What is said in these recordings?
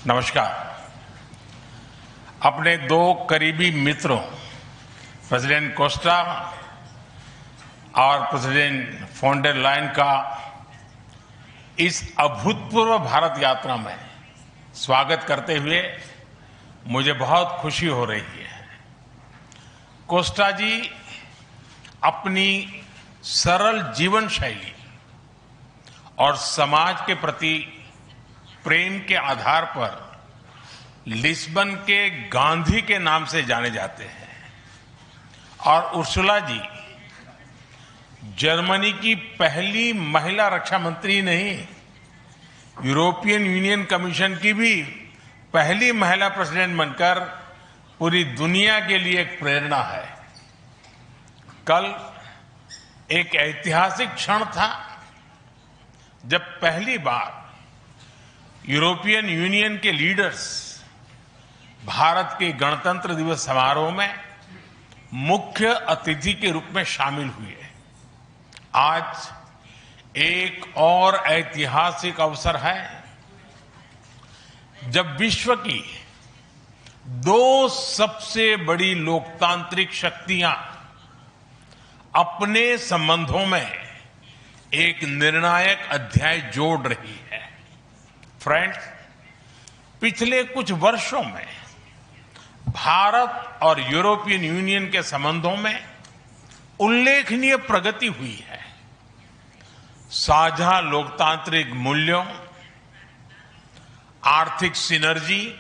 नमस्कार। अपने दो करीबी मित्रों प्रेसिडेंट कोस्टा और प्रेसिडेंट फोन डेर लायन का इस अभूतपूर्व भारत यात्रा में स्वागत करते हुए मुझे बहुत खुशी हो रही है। कोस्टा जी अपनी सरल जीवन शैली और समाज के प्रति प्रेम के आधार पर लिस्बन के गांधी के नाम से जाने जाते हैं और उर्सुला जी जर्मनी की पहली महिला रक्षा मंत्री नहीं, यूरोपियन यूनियन कमीशन की भी पहली महिला प्रेसिडेंट बनकर पूरी दुनिया के लिए एक प्रेरणा है। कल एक ऐतिहासिक क्षण था जब पहली बार यूरोपियन यूनियन के लीडर्स भारत के गणतंत्र दिवस समारोह में मुख्य अतिथि के रूप में शामिल हुए। आज एक और ऐतिहासिक अवसर है जब विश्व की दो सबसे बड़ी लोकतांत्रिक शक्तियां अपने संबंधों में एक निर्णायक अध्याय जोड़ रही है। फ्रेंड्स, पिछले कुछ वर्षों में भारत और यूरोपियन यूनियन के संबंधों में उल्लेखनीय प्रगति हुई है। साझा लोकतांत्रिक मूल्यों, आर्थिक सिनर्जी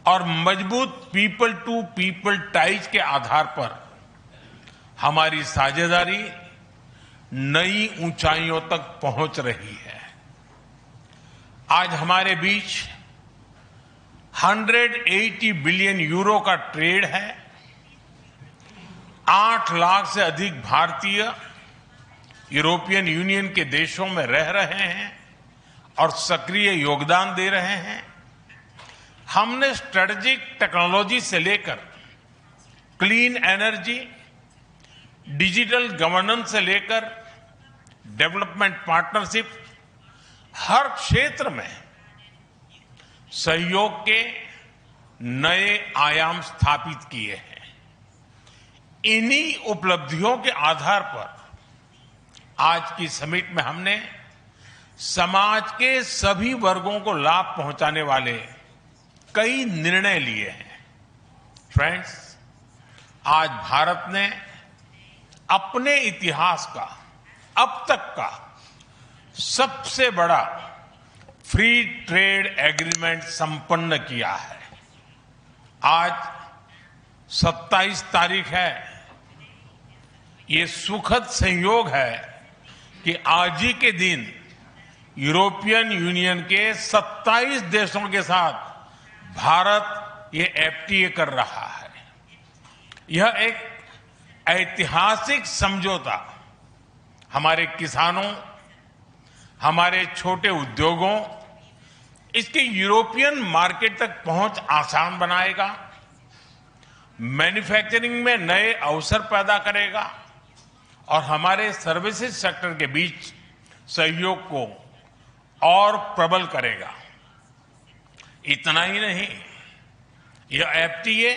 और मजबूत पीपल टू पीपल टाइज के आधार पर हमारी साझेदारी नई ऊंचाइयों तक पहुंच रही है। आज हमारे बीच 180 बिलियन यूरो का ट्रेड है। 8 लाख से अधिक भारतीय यूरोपियन यूनियन के देशों में रह रहे हैं और सक्रिय योगदान दे रहे हैं। हमने स्ट्रेटेजिक टेक्नोलॉजी से लेकर क्लीन एनर्जी, डिजिटल गवर्नेंस से लेकर डेवलपमेंट पार्टनरशिप, हर क्षेत्र में सहयोग के नए आयाम स्थापित किए हैं। इन्हीं उपलब्धियों के आधार पर आज की समिट में हमने समाज के सभी वर्गों को लाभ पहुंचाने वाले कई निर्णय लिए हैं। फ्रेंड्स, आज भारत ने अपने इतिहास का अब तक का सबसे बड़ा फ्री ट्रेड एग्रीमेंट संपन्न किया है। आज 27 तारीख है। ये सुखद संयोग है कि आज ही के दिन यूरोपियन यूनियन के 27 देशों के साथ भारत ये एफटीए कर रहा है। यह एक ऐतिहासिक समझौता हमारे किसानों, हमारे छोटे उद्योगों, इसके यूरोपियन मार्केट तक पहुंच आसान बनाएगा, मैन्युफैक्चरिंग में नए अवसर पैदा करेगा और हमारे सर्विसेज सेक्टर के बीच सहयोग को और प्रबल करेगा। इतना ही नहीं, यह एफटीए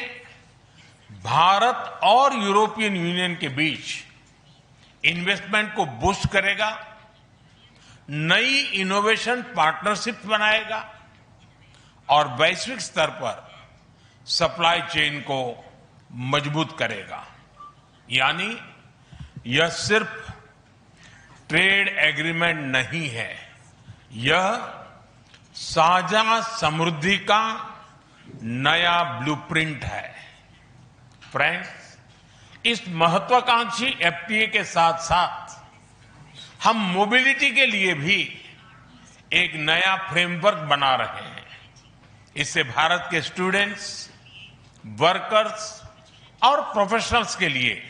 भारत और यूरोपियन यूनियन के बीच इन्वेस्टमेंट को बूस्ट करेगा, नई इनोवेशन पार्टनरशिप बनाएगा और वैश्विक स्तर पर सप्लाई चेन को मजबूत करेगा। यानी यह सिर्फ ट्रेड एग्रीमेंट नहीं है, यह साझा समृद्धि का नया ब्लूप्रिंट है। फ्रेंड्स, इस महत्वाकांक्षी एफटीए के साथ साथ हम मोबिलिटी के लिए भी एक नया फ्रेमवर्क बना रहे हैं। इससे भारत के स्टूडेंट्स, वर्कर्स और प्रोफेशनल्स के लिए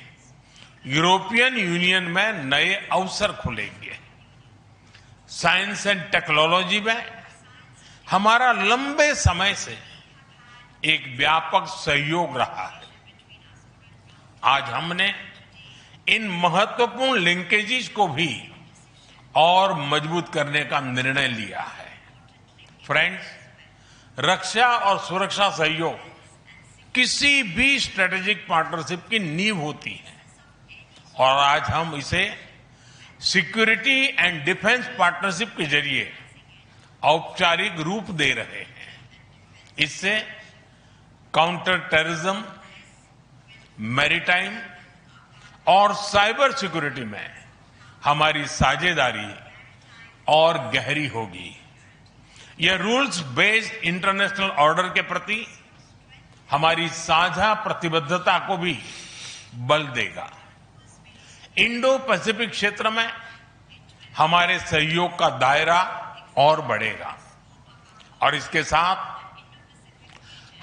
यूरोपियन यूनियन में नए अवसर खुलेंगे। साइंस एंड टेक्नोलॉजी में हमारा लंबे समय से एक व्यापक सहयोग रहा है। आज हमने इन महत्वपूर्ण लिंकेजेस को भी और मजबूत करने का निर्णय लिया है। फ्रेंड्स, रक्षा और सुरक्षा सहयोग किसी भी स्ट्रेटेजिक पार्टनरशिप की नींव होती है और आज हम इसे सिक्योरिटी एंड डिफेंस पार्टनरशिप के जरिए औपचारिक रूप दे रहे हैं। इससे काउंटर टेररिज्म, मैरीटाइम और साइबर सिक्योरिटी में हमारी साझेदारी और गहरी होगी। यह रूल्स बेस्ड इंटरनेशनल ऑर्डर के प्रति हमारी साझा प्रतिबद्धता को भी बल देगा। इंडो पैसिफिक क्षेत्र में हमारे सहयोग का दायरा और बढ़ेगा और इसके साथ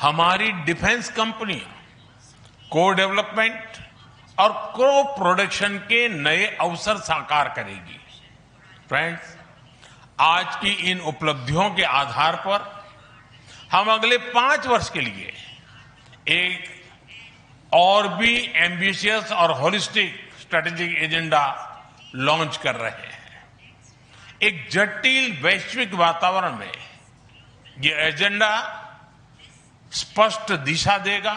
हमारी डिफेंस कंपनियां को डेवलपमेंट और को प्रोडक्शन के नए अवसर साकार करेगी। फ्रेंड्स, आज की इन उपलब्धियों के आधार पर हम अगले 5 वर्ष के लिए एक और भी एम्बिशियस और होलिस्टिक स्ट्रेटेजिक एजेंडा लॉन्च कर रहे हैं। एक जटिल वैश्विक वातावरण में ये एजेंडा स्पष्ट दिशा देगा,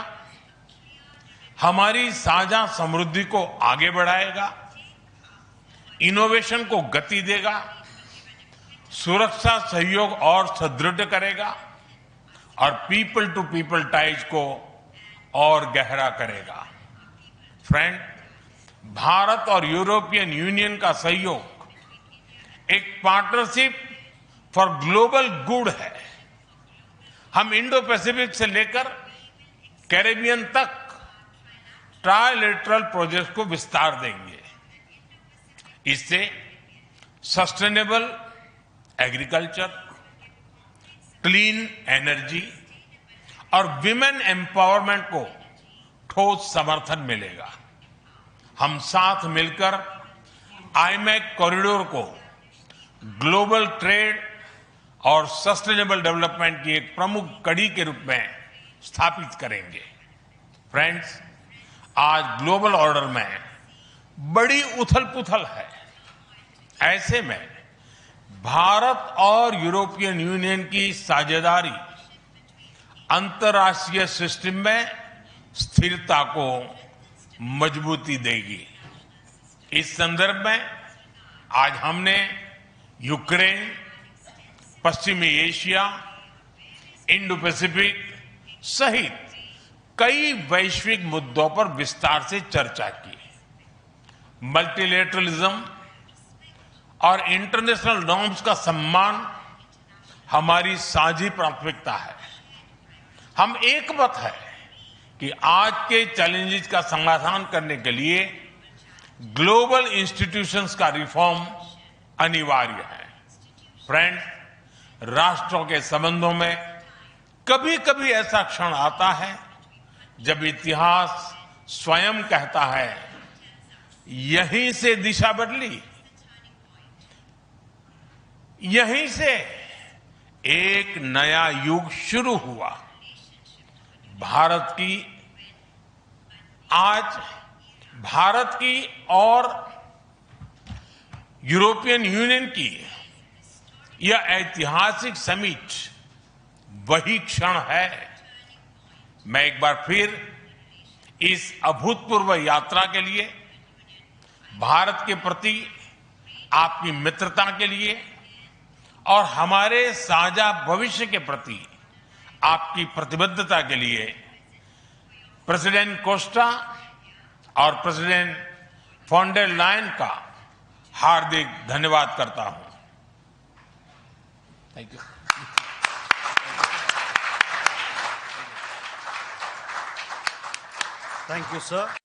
हमारी साझा समृद्धि को आगे बढ़ाएगा, इनोवेशन को गति देगा, सुरक्षा सहयोग और सुदृढ़ करेगा और पीपल टू पीपल टाइज को और गहरा करेगा। फ्रेंड, भारत और यूरोपियन यूनियन का सहयोग एक पार्टनरशिप फॉर ग्लोबल गुड है। हम इंडो पैसिफिक से लेकर कैरेबियन तक ट्राइलेटरल प्रोजेक्ट को विस्तार देंगे। इससे सस्टेनेबल एग्रीकल्चर, क्लीन एनर्जी और विमेन एम्पावरमेंट को ठोस समर्थन मिलेगा। हम साथ मिलकर आईमैक कॉरिडोर को ग्लोबल ट्रेड और सस्टेनेबल डेवलपमेंट की एक प्रमुख कड़ी के रूप में स्थापित करेंगे। फ्रेंड्स, आज ग्लोबल ऑर्डर में बड़ी उथल-पुथल है। ऐसे में भारत और यूरोपियन यूनियन की साझेदारी अंतर्राष्ट्रीय सिस्टम में स्थिरता को मजबूती देगी। इस संदर्भ में आज हमने यूक्रेन, पश्चिमी एशिया, इंडो पैसिफिक सहित कई वैश्विक मुद्दों पर विस्तार से चर्चा की। मल्टीलेटरलिज्म और इंटरनेशनल नॉर्म्स का सम्मान हमारी साझी प्राथमिकता है। हम एकमत है कि आज के चैलेंजेस का समाधान करने के लिए ग्लोबल इंस्टीट्यूशंस का रिफॉर्म अनिवार्य है। फ्रेंड, राष्ट्रों के संबंधों में कभी कभी ऐसा क्षण आता है जब इतिहास स्वयं कहता है, यहीं से दिशा बदली, यहीं से एक नया युग शुरू हुआ। भारत की और यूरोपियन यूनियन की यह ऐतिहासिक समिट वही क्षण है। मैं एक बार फिर इस अभूतपूर्व यात्रा के लिए, भारत के प्रति आपकी मित्रता के लिए और हमारे साझा भविष्य के प्रति आपकी प्रतिबद्धता के लिए प्रेसिडेंट कोस्टा और प्रेसिडेंट फोन डेर लायन का हार्दिक धन्यवाद करता हूं। Thank you. Thank you, sir.